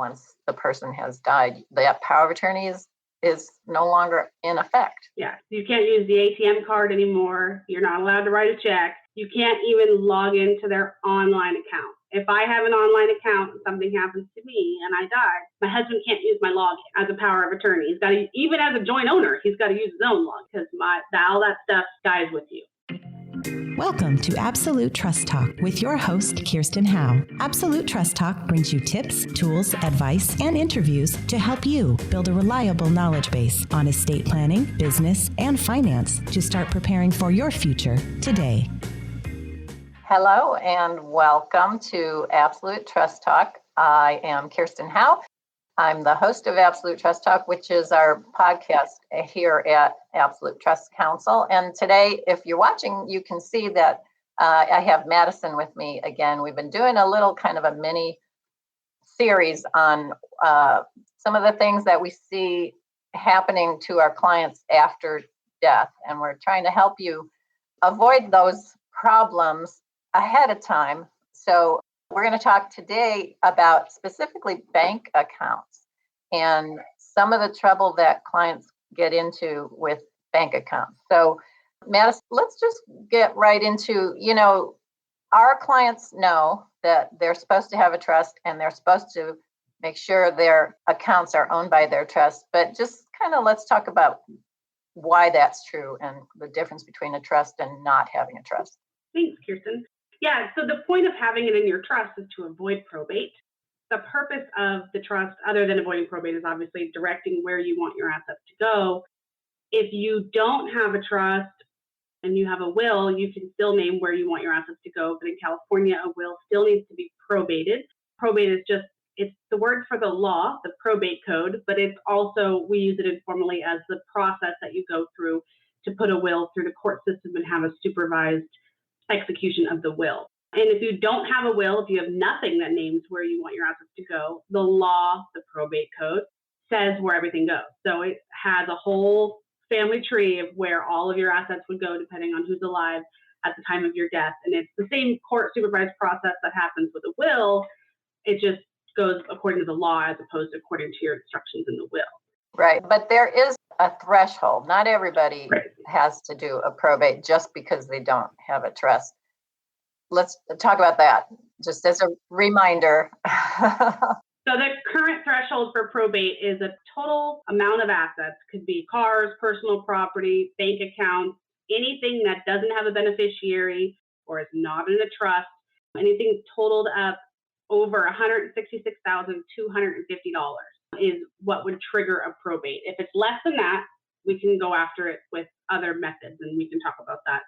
once the person has died. That power of attorney is no longer in effect. Yeah, you can't use the ATM card anymore. You're not allowed to write a check. You can't even log into their online account. If I have an online account and something happens to me and I die, my husband can't use my login as a power of attorney. He's got to, even as a joint owner, he's got to use his own log because all that stuff dies with you. Welcome to Absolute Trust Talk with your host, Kirsten Howe. Absolute Trust Talk brings you tips, tools, advice, and interviews to help you build a reliable knowledge base on estate planning, business, and finance to start preparing for your future today. Hello and welcome to Absolute Trust Talk. I am Kirsten Howe. I'm the host of Absolute Trust Talk, which is our podcast here at Absolute Trust Council. And today, if you're watching, you can see that I have Madison with me again. We've been doing a little kind of a mini series on some of the things that we see happening to our clients after death. And we're trying to help you avoid those problems ahead of time. So we're going to talk today about specifically bank accounts and some of the trouble that clients get into with bank accounts. So, Madison, let's just get right into, our clients know that they're supposed to have a trust and they're supposed to make sure their accounts are owned by their trust. But just kind of let's talk about why that's true and the difference between a trust and not having a trust. Thanks, Kirsten. Yeah, so the point of having it in your trust is to avoid probate. The purpose of the trust, other than avoiding probate, is obviously directing where you want your assets to go. If you don't have a trust and you have a will, you can still name where you want your assets to go. But in California, a will still needs to be probated. Probate is it's the word for the law, the probate code, but it's also, we use it informally as the process that you go through to put a will through the court system and have a supervised execution of the will. And if you don't have a will, if you have nothing that names where you want your assets to go, the law, the probate code, says where everything goes. So it has a whole family tree of where all of your assets would go depending on who's alive at the time of your death. And it's the same court supervised process that happens with a will. It just goes according to the law as opposed to according to your instructions in the will. Right. But there is a threshold. Not everybody has to do a probate just because they don't have a trust. Let's talk about that just as a reminder. So the current threshold for probate is a total amount of assets. Could be cars, personal property, bank accounts, anything that doesn't have a beneficiary or is not in a trust, anything totaled up over $166,250 is what would trigger a probate. If it's less than that, we can go after it with other methods, and we can talk about that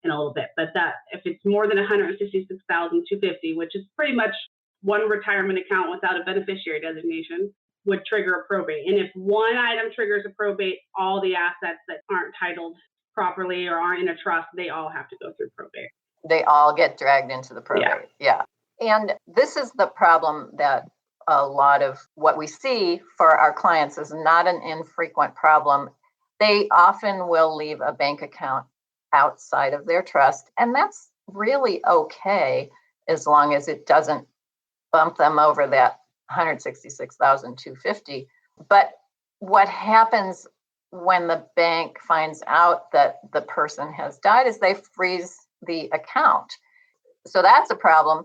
in a little bit. But that if it's more than $166,250, which is pretty much one retirement account without a beneficiary designation, would trigger a probate. And if one item triggers a probate, all the assets that aren't titled properly or aren't in a trust, they all have to go through probate. They all get dragged into the probate. Yeah. And this is the problem that a lot of what we see for our clients is not an infrequent problem. They often will leave a bank account outside of their trust, and that's really okay as long as it doesn't bump them over that $166,250. But what happens when the bank finds out that the person has died is they freeze the account. So that's a problem.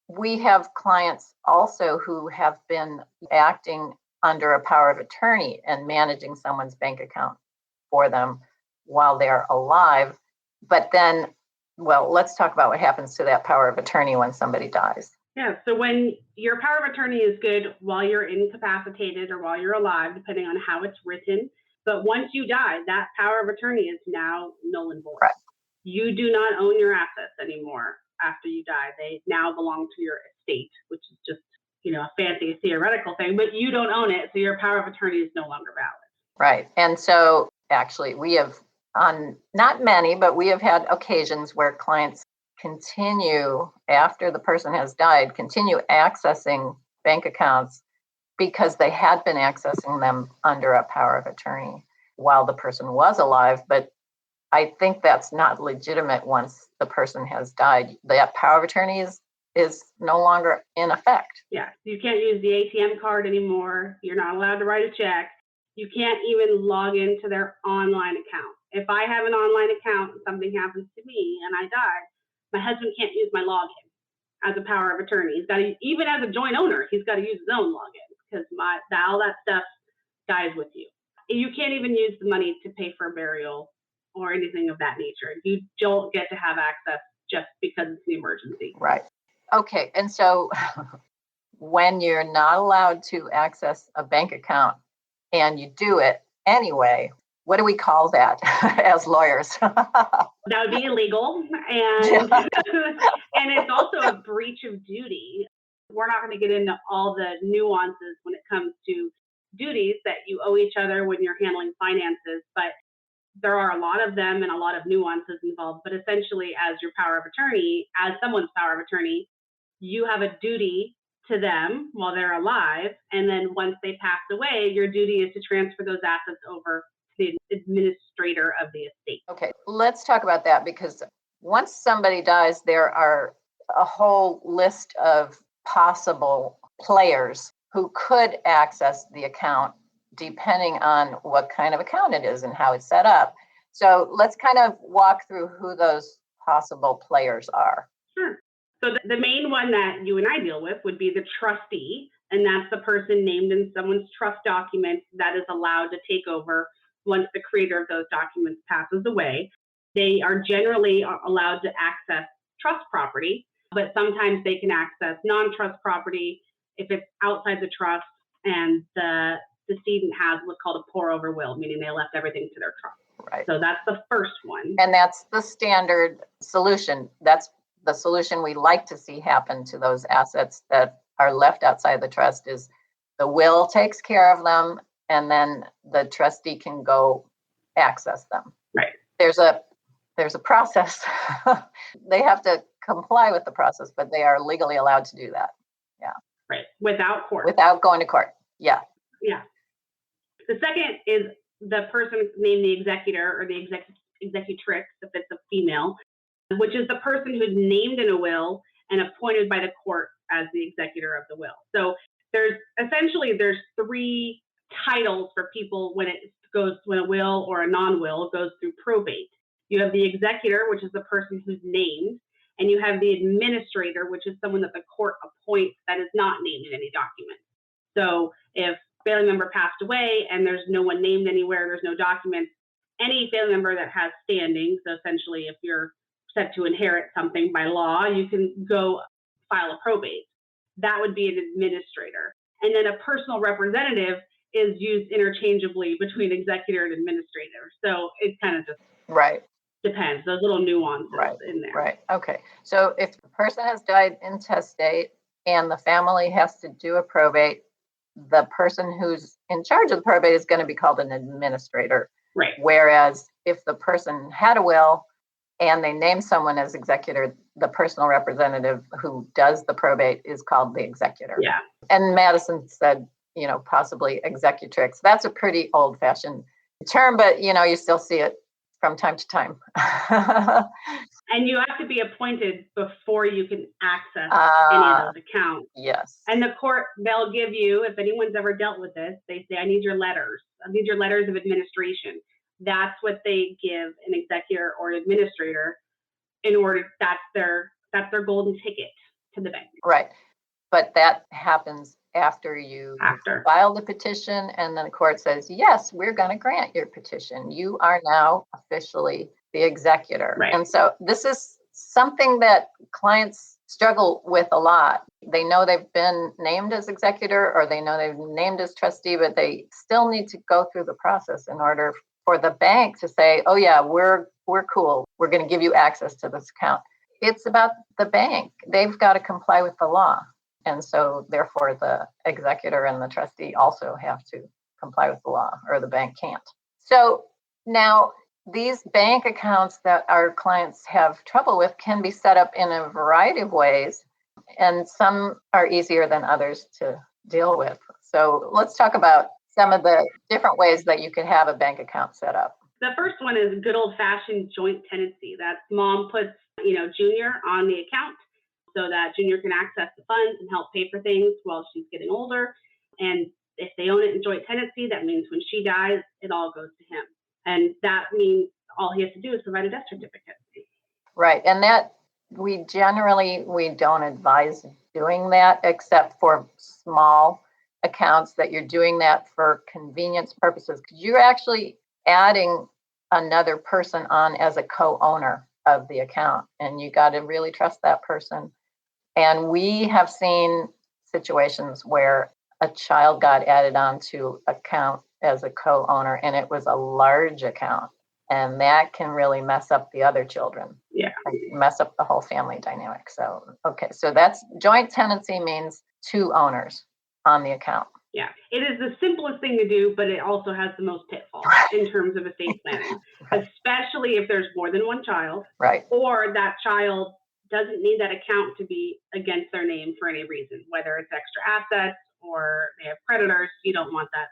We have clients also who have been acting under a power of attorney and managing someone's bank account for them while they're alive. But then, well, let's talk about what happens to that power of attorney when somebody dies. Yeah, so when your power of attorney is good while you're incapacitated or while you're alive, depending on how it's written. But once you die, that power of attorney is now null and void. Right. You do not own your assets anymore after you die. They now belong to your estate, which is just, a fancy theoretical thing, but you don't own it. So your power of attorney is no longer valid. Right. And so actually we have not many, but we have had occasions where clients continue after the person has died, continue accessing bank accounts because they had been accessing them under a power of attorney while the person was alive. But I think that's not legitimate once the person has died. That power of attorney is is no longer in effect. Yeah, you can't use the ATM card anymore. You're not allowed to write a check. You can't even log into their online account. If I have an online account and something happens to me and I die, my husband can't use my login as a power of attorney. He's got to, even as a joint owner, he's got to use his own login because all that stuff dies with you. You can't even use the money to pay for a burial or anything of that nature. You don't get to have access just because it's an emergency. Right. Okay. And so when you're not allowed to access a bank account and you do it anyway, what do we call that as lawyers? That would be illegal. And, and it's also a breach of duty. We're not going to get into all the nuances when it comes to duties that you owe each other when you're handling finances, but there are a lot of them and a lot of nuances involved. But essentially, as your power of attorney, as someone's power of attorney, you have a duty to them while they're alive. And then once they pass away, your duty is to transfer those assets over to the administrator of the estate. Okay, let's talk about that, because once somebody dies, there are a whole list of possible players who could access the account depending on what kind of account it is and how it's set up. So let's kind of walk through who those possible players are. Sure. So the main one that you and I deal with would be the trustee, and that's the person named in someone's trust document that is allowed to take over once the creator of those documents passes away. They are generally allowed to access trust property, but sometimes they can access non-trust property if it's outside the trust and the decedent has what's called a pour-over will, meaning they left everything to their trust. Right. So that's the first one. And that's the standard solution. That's the solution we like to see happen to those assets that are left outside the trust, is the will takes care of them, and then the trustee can go access them. Right. There's a process. They have to comply with the process, but they are legally allowed to do that. Yeah. Right. Without court. Without going to court. Yeah. Yeah. The second is the person named the executor or the executrix, if it's a female, which is the person who's named in a will and appointed by the court as the executor of the will. So there's three titles for people when a will or a non-will goes through probate. You have the executor, which is the person who's named, and you have the administrator, which is someone that the court appoints that is not named in any document. So if a family member passed away and there's no one named anywhere, there's no documents, any family member that has standing, so essentially if you're set to inherit something by law, you can go file a probate. That would be an administrator. And then a personal representative is used interchangeably between executor and administrator. So it kind of just depends. Those little nuances in there. Right. Okay. So if the person has died intestate and the family has to do a probate, the person who's in charge of the probate is going to be called an administrator. Right. Whereas if the person had a will and they name someone as executor, the personal representative who does the probate is called the executor. Yeah. And Madison said, possibly executrix. That's a pretty old-fashioned term, but, you still see it from time to time. And you have to be appointed before you can access any of those accounts. Yes. And the court, they'll give you, if anyone's ever dealt with this, they say, I need your letters. I need your letters of administration. That's what they give an executor or administrator in order, that's their golden ticket to the bank. Right. But that happens after you file the petition, and then the court says, yes, we're going to grant your petition. You are now officially the executor. Right. And so this is something that clients struggle with a lot. They know they've been named as executor or they know they've been named as trustee, but they still need to go through the process in order for the bank to say, oh yeah, we're cool. We're going to give you access to this account. It's about the bank. They've got to comply with the law. And so therefore the executor and the trustee also have to comply with the law, or the bank can't. So now these bank accounts that our clients have trouble with can be set up in a variety of ways, and some are easier than others to deal with. So let's talk about some of the different ways that you could have a bank account set up. The first one is good old-fashioned joint tenancy. That's mom puts, junior on the account. so that Junior can access the funds and help pay for things while she's getting older. And if they own it in joint tenancy, that means when she dies, it all goes to him. And that means all he has to do is provide a death certificate. Right. And that we don't advise doing that except for small accounts that you're doing that for convenience purposes, because you're actually adding another person on as a co-owner of the account, and you got to really trust that person. And we have seen situations where a child got added onto account as a co-owner, and it was a large account, and that can really mess up the other children. Yeah. Mess up the whole family dynamic. So, okay. So that's joint tenancy means two owners on the account. Yeah. It is the simplest thing to do, but it also has the most pitfalls in terms of estate planning, especially if there's more than one child. Right. Or that child doesn't need that account to be against their name for any reason, whether it's extra assets or they have creditors. You don't want that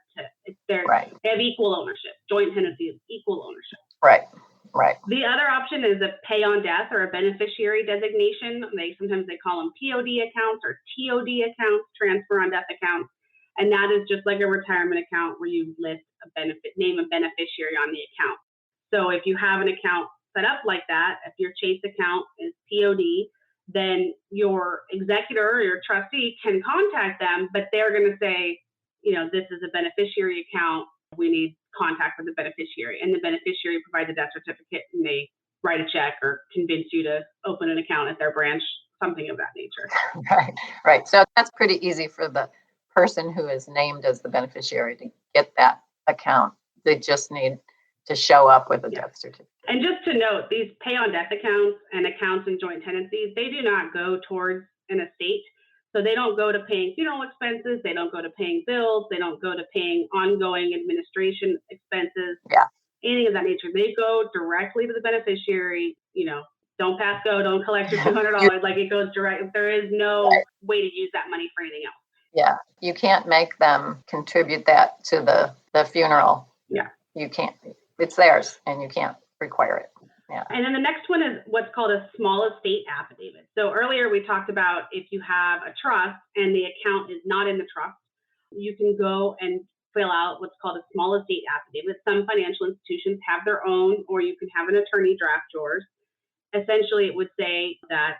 they have equal ownership. Joint tenancy is equal ownership. Right. Right. The other option is a pay on death or a beneficiary designation. Sometimes they call them POD accounts or TOD accounts, transfer on death accounts. And that is just like a retirement account where you list name a beneficiary on the account. So if you have an account set up like that, if your Chase account is POD, then your executor or your trustee can contact them, but they're going to say, this is a beneficiary account. We need contact with the beneficiary, and the beneficiary provides a death certificate, and they write a check or convince you to open an account at their branch, something of that nature. Right. So that's pretty easy for the person who is named as the beneficiary to get that account. They just need to show up with a death certificate. And just to note, these pay on death accounts and accounts in joint tenancies, they do not go towards an estate. So they don't go to paying funeral expenses. They don't go to paying bills. They don't go to paying ongoing administration expenses. Yeah. Anything of that nature. They go directly to the beneficiary. Don't pass go. Don't collect your $200. Like, it goes direct. There is no way to use that money for anything else. Yeah. You can't make them contribute that to the funeral. Yeah. You can't. It's theirs, and you can't require it. Yeah. And then the next one is what's called a small estate affidavit. So earlier we talked about if you have a trust and the account is not in the trust, you can go and fill out what's called a small estate affidavit. Some financial institutions have their own, or you can have an attorney draft yours. Essentially, it would say that,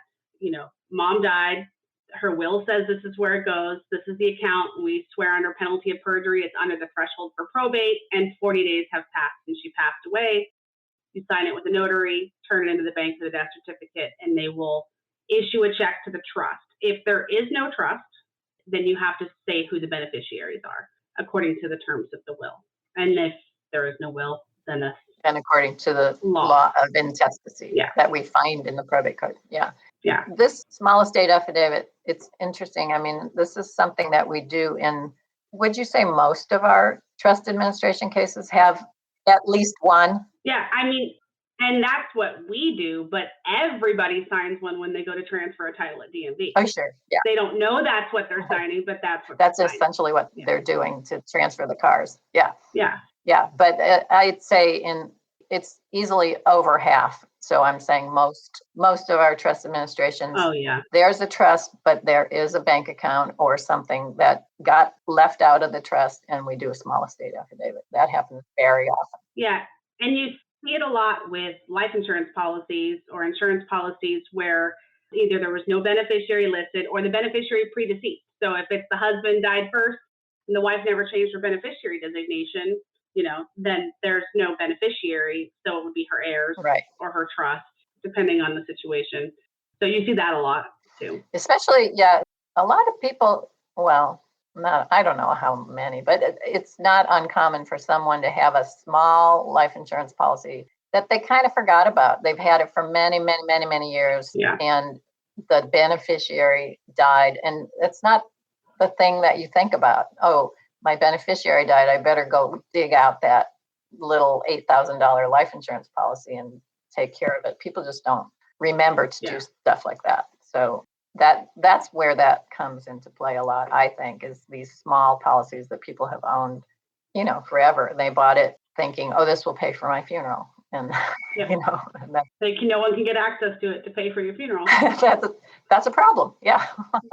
mom died. Her will says this is where it goes. This is the account. We swear under penalty of perjury. It's under the threshold for probate, and 40 days have passed since she passed away. You sign it with a notary, turn it into the bank for the death certificate, and they will issue a check to the trust. If there is no trust, then you have to say who the beneficiaries are according to the terms of the will. And if there is no will, then and according to the law of intestacy that we find in the probate code. Yeah. Yeah. This small estate affidavit, it's interesting. I mean, this is something that we do in, would you say most of our trust administration cases have at least one? Yeah, I mean, and that's what we do, but everybody signs one when they go to transfer a title at DMV. Oh, sure. Yeah. They don't know that's what they're signing, but that's essentially what they're doing to transfer the cars. Yeah. Yeah. Yeah. But I'd say it's easily over half. So I'm saying most of our trust administrations, there's a trust, but there is a bank account or something that got left out of the trust, and we do a small estate affidavit. That happens very often. Yeah. And you see it a lot with life insurance policies or insurance policies where either there was no beneficiary listed or the beneficiary predeceased. So if it's the husband died first and the wife never changed her beneficiary designation, then there's no beneficiary. So it would be her heirs or her trust, depending on the situation. So you see that a lot too. Especially, a lot of people, I don't know how many, but it's not uncommon for someone to have a small life insurance policy that they kind of forgot about. They've had it for many, many, many, many years, and the beneficiary died. And it's not the thing that you think about. Oh, my beneficiary died. I better go dig out that little $8,000 life insurance policy and take care of it. People just don't remember to do stuff like that. So that's where that comes into play a lot, I think, is these small policies that people have owned, forever. They bought it thinking, oh, this will pay for my funeral. And, Yep. and Like no one can get access to it to pay for your funeral. that's a problem. Yeah.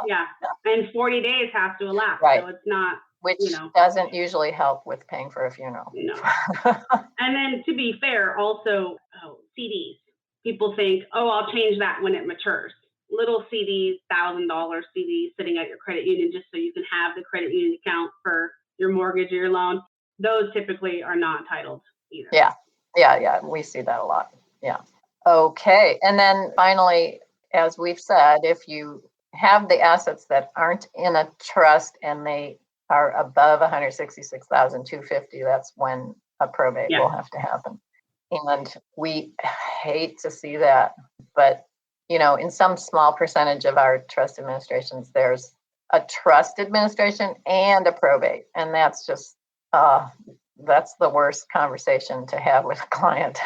Yeah. And 40 days have to elapse. Right. So it's not, Which doesn't usually help with paying for a funeral. And then to be fair, also CDs. People think, I'll change that when it matures. Little CDs, $1,000 CDs sitting at your credit union just so you can have the credit union account for your mortgage or your loan. Those typically are not titled either. Yeah. We see that a lot. Yeah. Okay. And then finally, as we've said, if you have the assets that aren't in a trust and they are above $166,250, that's when a probate will have to happen. And we hate to see that. But, in some small percentage of our trust administrations, there's a trust administration and a probate. And that's just, that's the worst conversation to have with a client,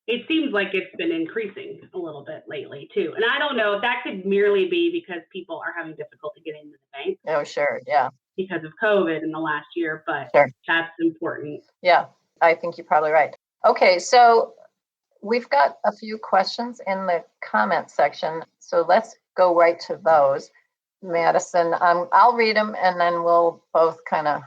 It seems like it's been increasing a little bit lately too. And I don't know if that could merely be because people are having difficulty getting into the bank. Oh, sure. Yeah. Because of COVID in the last year, but That's important. Yeah, I think you're probably right. Okay, so we've got a few questions in the comment section. So let's go right to those. Madison, I'll read them and then we'll both kind of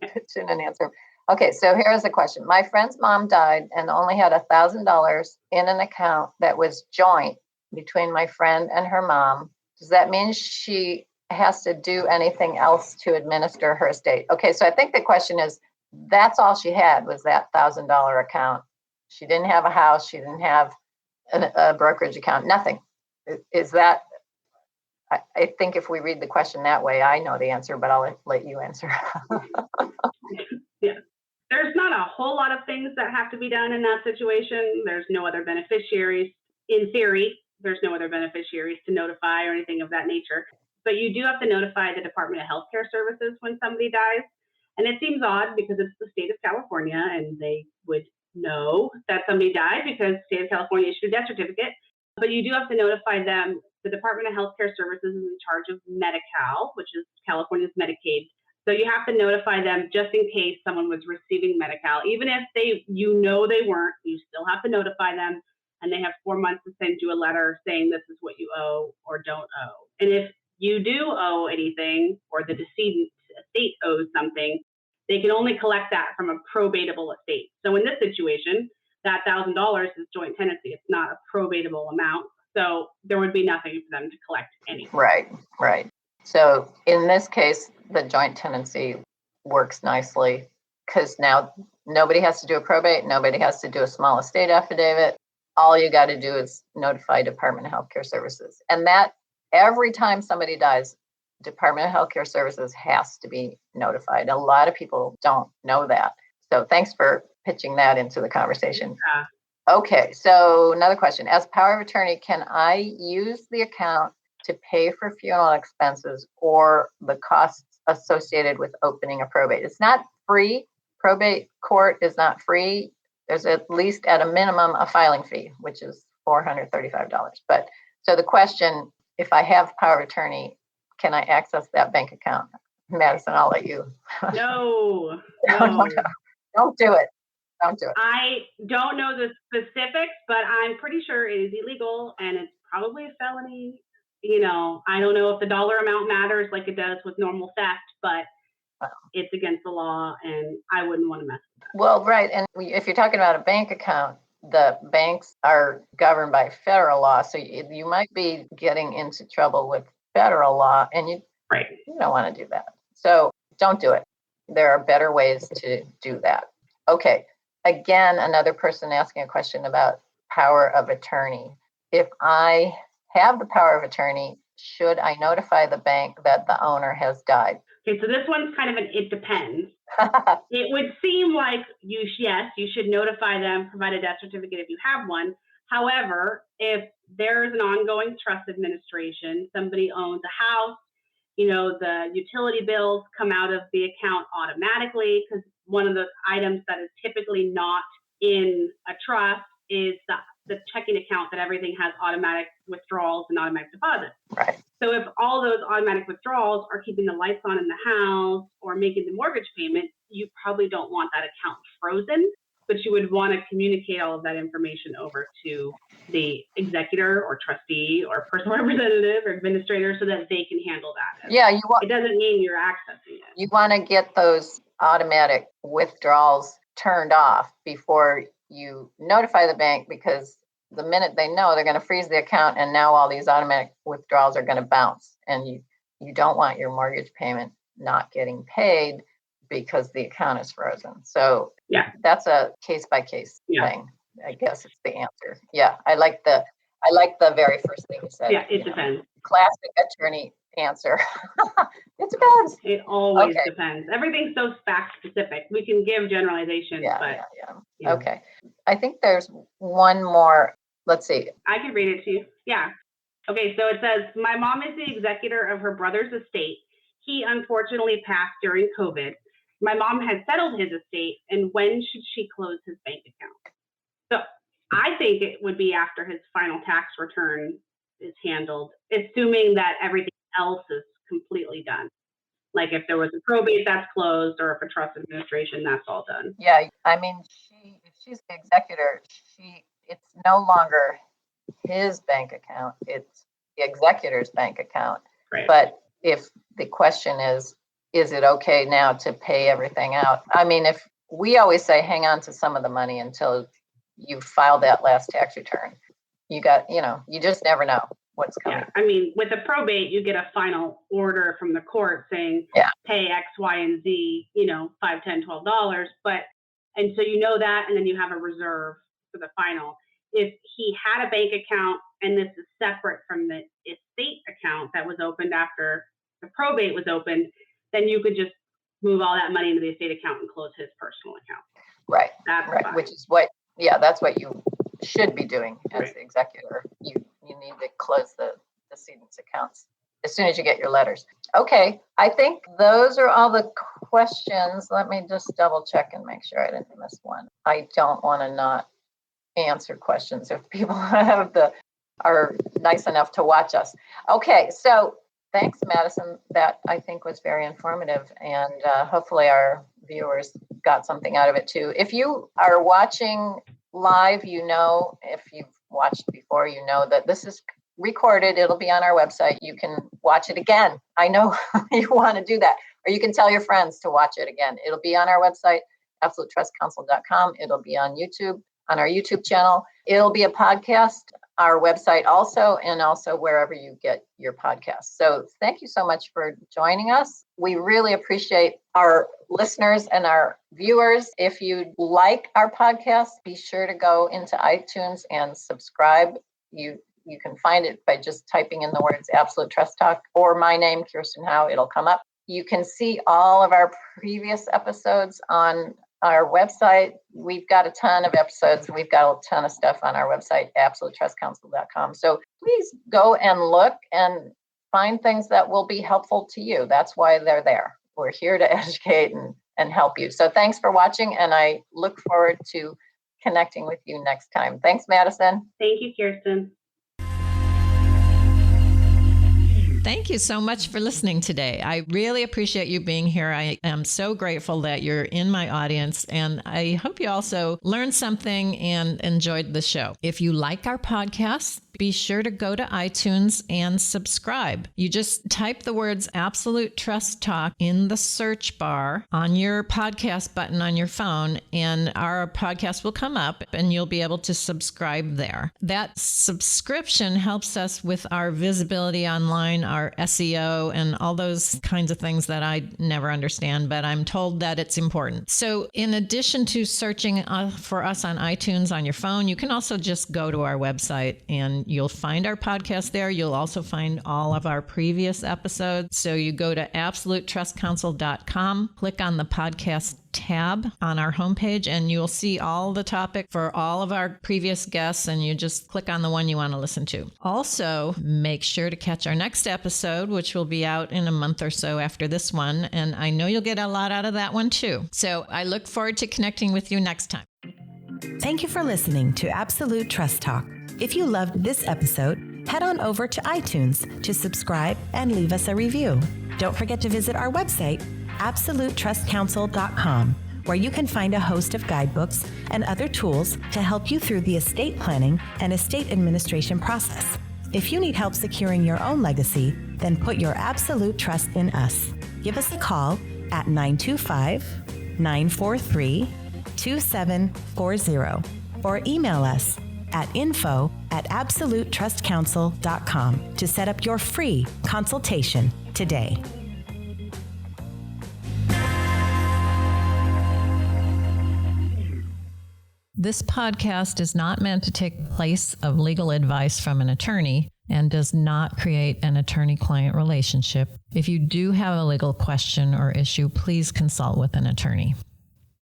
pitch in and answer. Okay, so here's a question. My friend's mom died and only had $1,000 in an account that was joint between my friend and her mom. Does that mean she has to do anything else to administer her estate? Okay, so I think the question is, that's all she had was that $1,000 account. She didn't have a house. She didn't have a brokerage account, nothing. Is that, I think if we read the question that way, I know the answer, but I'll let you answer. Yeah. There's not a whole lot of things that have to be done in that situation. There's no other beneficiaries. In theory, there's no other beneficiaries to notify or anything of that nature. But you do have to notify the Department of Healthcare Services when somebody dies. And it seems odd because it's the state of California and they would know that somebody died because the state of California issued a death certificate. But you do have to notify them. The Department of Healthcare Services is in charge of Medi-Cal, which is California's Medicaid. So you have to notify them just in case someone was receiving Medi-Cal. Even if they weren't, you still have to notify them. And they have 4 months to send you a letter saying this is what you owe or don't owe. And if you do owe anything or the decedent estate owes something, they can only collect that from a probatable estate. So in this situation, that $1,000 is joint tenancy. It's not a probatable amount. So there would be nothing for them to collect anything. Right. So in this case, the joint tenancy works nicely because now nobody has to do a probate. Nobody has to do a small estate affidavit. All you got to do is notify Department of Healthcare Services. And that every time somebody dies, Department of Healthcare Services has to be notified. A lot of people don't know that. So thanks for pitching that into the conversation. Yeah. Okay, so another question. As power of attorney, can I use the account to pay for funeral expenses or the costs associated with opening a probate? It's not free. Probate court is not free. There's at least at a minimum a filing fee, which is $435. But so the question, if I have power of attorney, can I access that bank account? Madison, I'll let you. No. Don't do it. I don't know the specifics, but I'm pretty sure it is illegal and it's probably a felony. I don't know if the dollar amount matters like it does with normal theft, but it's against the law and I wouldn't want to mess with that. Well, right. And if you're talking about a bank account, the banks are governed by federal law. So you might be getting into trouble with federal law and you don't want to do that. So don't do it. There are better ways to do that. Okay. Again, another person asking a question about power of attorney. If I have the power of attorney, should I notify the bank that the owner has died? Okay, so this one's kind of an it depends. It would seem like you should notify them, provide a death certificate if you have one. However, if there's an ongoing trust administration, somebody owns a house, the utility bills come out of the account automatically because one of the items that is typically not in a trust is the checking account that everything has automatic withdrawals and automatic deposits. Right. So if all those automatic withdrawals are keeping the lights on in the house or making the mortgage payment, you probably don't want that account frozen. but you would want to communicate all of that information over to the executor or trustee or personal representative or administrator so that they can handle that. Yeah, it doesn't mean you're accessing it. You want to get those automatic withdrawals turned off before you notify the bank, because the minute they know, they're going to freeze the account, and now all these automatic withdrawals are going to bounce, and you don't want your mortgage payment not getting paid because the account is frozen. So yeah, that's a case by case thing. I guess it's the answer. Yeah, I like the very first thing you said. Yeah, it depends. Classic attorney answer. It depends. It always depends. Everything's so fact specific. We can give generalizations, but okay. I think there's one more. Let's see. I can read it to you. Yeah. Okay, so it says, my mom is the executor of her brother's estate. He unfortunately passed during COVID. My mom has settled his estate, and when should she close his bank account? So I think it would be after his final tax return is handled, assuming that everything else is completely done. Like if there was a probate, that's closed, or if a trust administration, that's all done. Yeah, I mean, if she's the executor, it's no longer his bank account, it's the executor's bank account. Right. But if the question is it okay now to pay everything out? I mean, if we always say hang on to some of the money until you filed that last tax return. You just never know what's coming. Yeah, I mean, with a probate, you get a final order from the court saying pay X, Y, and Z, $5, $10, $12. And so you know that, and then you have a reserve for the final. If he had a bank account, and this is separate from the estate account that was opened after the probate was opened, then you could just move all that money into the estate account and close his personal account. Right. That's fine. Which is that's what you should be doing as the executor. You need to close the decedent's accounts as soon as you get your letters. Okay, I think those are all the questions. Let me just double check and make sure I didn't miss one. I don't want to not answer questions if people are nice enough to watch us. Okay, so thanks, Madison. That I think was very informative, and hopefully our viewers got something out of it too. If you are watching live, if you've watched before, that this is recorded. It'll be on our website. You can watch it again. I know you want to do that, or you can tell your friends to watch it again. It'll be on our website, absolutetrustcounsel.com. It'll be on YouTube, on our YouTube channel. It'll be a podcast, our website also, and also wherever you get your podcasts. So thank you so much for joining us. We really appreciate our listeners and our viewers. If you like our podcast, be sure to go into iTunes and subscribe. You can find it by just typing in the words Absolute Trust Talk or my name, Kirsten Howe. It'll come up. You can see all of our previous episodes on our website. We've got a ton of episodes. We've got a ton of stuff on our website, absolutetrustcounsel.com. So please go and look and find things that will be helpful to you. That's why they're there. We're here to educate and help you. So thanks for watching, and I look forward to connecting with you next time. Thanks, Madison. Thank you, Kirsten. Thank you so much for listening today. I really appreciate you being here. I am so grateful that you're in my audience, and I hope you also learned something and enjoyed the show. If you like our podcast, be sure to go to iTunes and subscribe. You just type the words Absolute Trust Talk in the search bar on your podcast button on your phone, and our podcast will come up and you'll be able to subscribe there. That subscription helps us with our visibility online, our SEO, and all those kinds of things that I never understand, but I'm told that it's important. So in addition to searching for us on iTunes on your phone, you can also just go to our website and you'll find our podcast there. You'll also find all of our previous episodes. So you go to absolutetrustcounsel.com, click on the podcast tab on our homepage, and you'll see all the topic for all of our previous guests, and you just click on the one you want to listen to. Also, make sure to catch our next episode, which will be out in a month or so after this one, and I know you'll get a lot out of that one too. So I look forward to connecting with you next time. Thank you for listening to Absolute Trust Talk. If you loved this episode, head on over to iTunes to subscribe and leave us a review. Don't forget to visit our website, absolutetrustcounsel.com, where you can find a host of guidebooks and other tools to help you through the estate planning and estate administration process. If you need help securing your own legacy, then put your absolute trust in us. Give us a call at 925-943-2740 or email us at info@absolutetrustcouncil.com to set up your free consultation today. This podcast is not meant to take the place of legal advice from an attorney and does not create an attorney-client relationship. If you do have a legal question or issue, please consult with an attorney.